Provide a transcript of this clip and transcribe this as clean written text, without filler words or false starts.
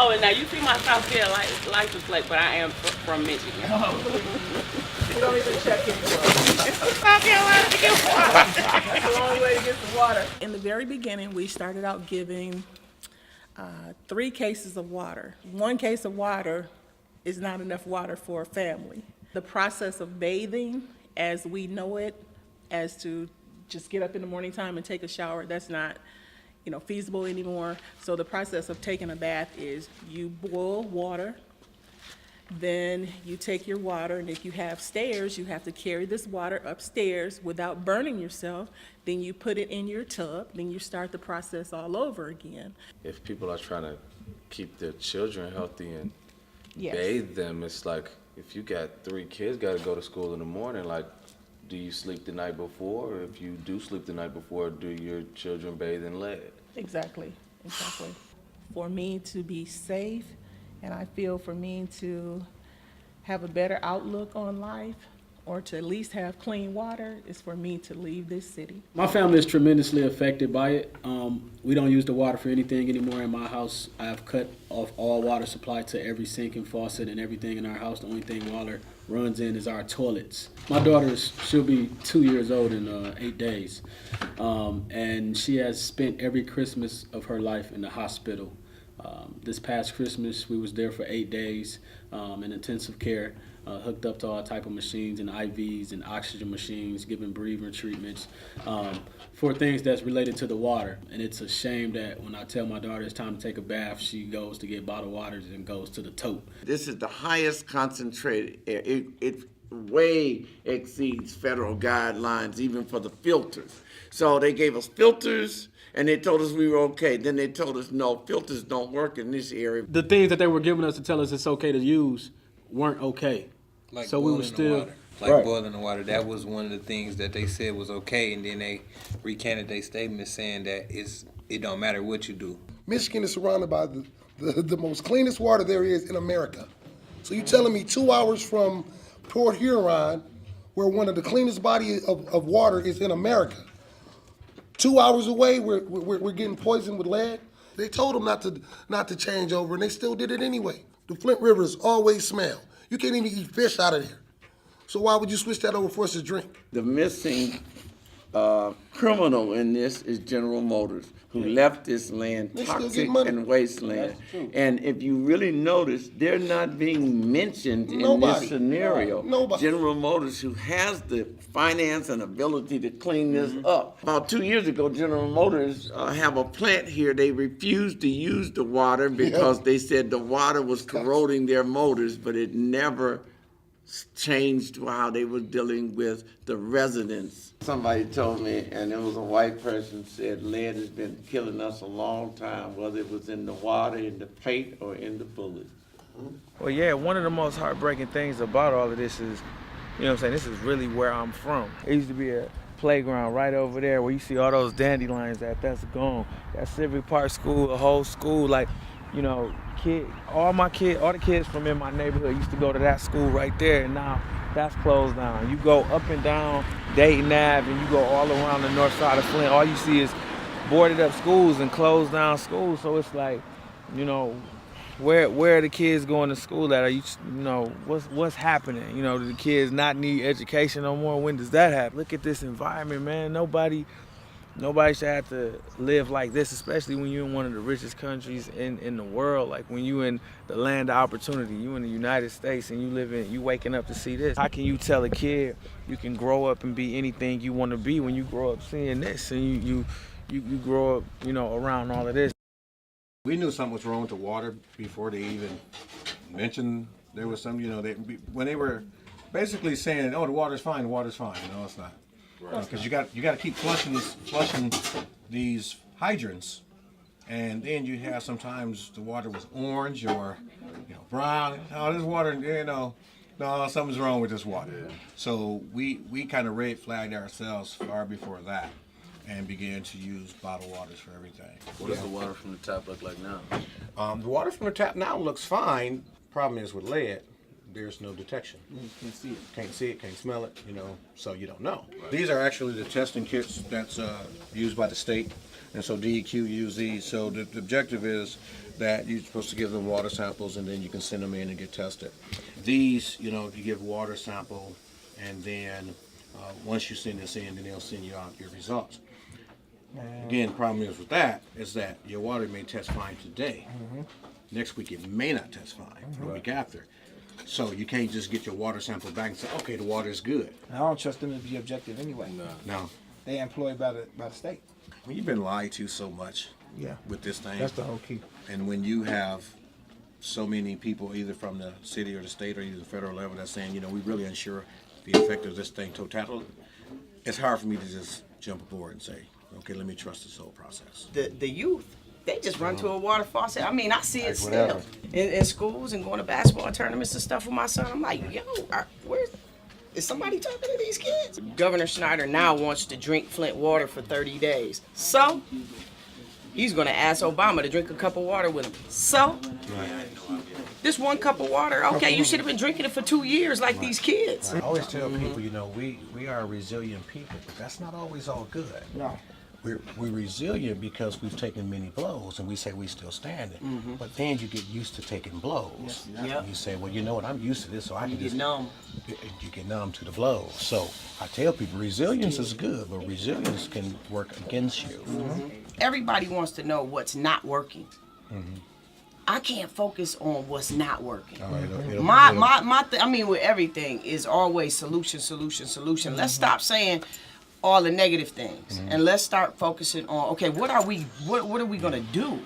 Oh, and now you see my South Carolina license plate, but I am from Michigan. Oh. We don't even check anymore. South Carolina to get water. That's a long way to get some water. In the very beginning, we started out giving 3 cases of water. 1 case of water is not enough water for a family. The process of bathing, as we know it, as to just get up in the morning time and take a shower, that's not feasible anymore. So the process of taking a bath is you boil water, then you take your water, and if you have stairs, you have to carry this water upstairs without burning yourself. Then you put it in your tub, then you start the process all over again. If people are trying to keep their children healthy and Yes. bathe them, it's like if you got 3 kids got to go to school in the morning, like, do you sleep the night before? Or if you do sleep the night before, do your children bathe in lead? Exactly. For me to be safe, and I feel for me to have a better outlook on life, or to at least have clean water, is for me to leave this city. My family is tremendously affected by it. We don't use the water for anything anymore in my house. I have cut off all water supply to every sink and faucet and everything in our house. The only thing water runs in is our toilets. My daughter she'll be 2 years old in 8 days. And she has spent every Christmas of her life in the hospital. This past Christmas, we was there for 8 days in intensive care, hooked up to all type of machines and IVs and oxygen machines, giving breathing treatments for things that's related to the water. And it's a shame that when I tell my daughter it's time to take a bath, she goes to get bottled waters and goes to the tote. This is the highest concentrated air. It way exceeds federal guidelines, even for the filters. So they gave us filters, and they told us we were okay. Then they told us, no, filters don't work in this area. The things that they were giving us to tell us it's okay to use weren't okay. Like so we were still the water. Like right. boiling the water. That was one of the things that they said was okay, and then they recanted their statement saying that it don't matter what you do. Michigan is surrounded by the most cleanest water there is in America. So you telling me 2 hours from Port Huron, where one of the cleanest bodies of water is in America, 2 hours away, we're getting poisoned with lead? They told them not to change over, and they still did it anyway. The Flint rivers always smell. You can't even eat fish out of there. So why would you switch that over for us to drink? The missing criminal in this is General Motors, who left this land toxic and wasteland. And if you really notice, they're not being mentioned in this scenario. Nobody. General Motors, who has the finance and ability to clean this up. About 2 years ago, General Motors have a plant here. They refused to use the water because they said the water was corroding their motors, but it never changed how they were dealing with the residents. Somebody told me, and it was a white person, said lead has been killing us a long time, whether it was in the water, in the paint, or in the bullets. Well, yeah, one of the most heartbreaking things about all of this is, you know what I'm saying, this is really where I'm from. It used to be a playground right over there where you see all those dandelions that's gone. That Civic Park School, the whole school, like, you know, all the kids from in my neighborhood used to go to that school right there, and now that's closed down. You go up and down Dayton Ave, and you go all around the north side of Flint, all you see is boarded up schools and closed down schools. So it's like, you know, where are the kids going to school at? Are you know, what's happening? You know, do the kids not need education no more? When does that happen? Look at this environment, man. Nobody should have to live like this, especially when you're in one of the richest countries in the world. Like when you in the land of opportunity, you in the United States, and you waking up to see this. How can you tell a kid you can grow up and be anything you want to be when you grow up seeing this, and you grow up, you know, around all of this? We knew something was wrong with the water before they even mentioned there was some, you know, when they were basically saying, oh, the water's fine, no, it's not. Because you got to keep flushing these hydrants, And then you have sometimes the water was orange or, brown. Oh, this water, no, something's wrong with this water. So we kind of red flagged ourselves far before that and began to use bottled waters for everything. What does the water from the tap look like now? The water from the tap now looks fine. Problem is with lead, there's no detection. Can't see it. Can't see it, can't smell it, so you don't know. These are actually the testing kits that's used by the state, and so DEQ use these. So the objective is that you're supposed to give them water samples, and then you can send them in and get tested. These, you give water sample, and then once you send this in, then they'll send you out your results. Again, the problem is with that is that your water may test fine today. Next week it may not test fine, the week after. So you can't just get your water sample back and say, okay, the water is good. I don't trust them to be objective anyway. No. They employed by the state. Well, you've been lied to so much with this thing. That's the whole key. And when you have so many people, either from the city or the state or either the federal level, that's saying, we really unsure the effect of this thing total, it's hard for me to just jump aboard and say, okay, let me trust this whole process. The youth, they just run to a water faucet. I mean, I see it still in schools and going to basketball tournaments and stuff with my son. I'm like, yo, is somebody talking to these kids? Governor Snyder now wants to drink Flint water for 30 days. So, he's going to ask Obama to drink a cup of water with him. So, this one cup of water, okay, you should have been drinking it for 2 years like these kids. I always tell people, we are resilient people, but that's not always all good. No. We're resilient because we've taken many blows, and we say we still standing. But then you get used to taking blows. Yep. You say, well, you know what, I'm used to this, so I can get numb. You get numb to the blows. So I tell people, resilience is good, but resilience can work against you. Everybody wants to know what's not working. I can't focus on what's not working. I mean, with everything is always solution. Let's stop saying all the negative things and let's start focusing on, okay, what are we gonna do?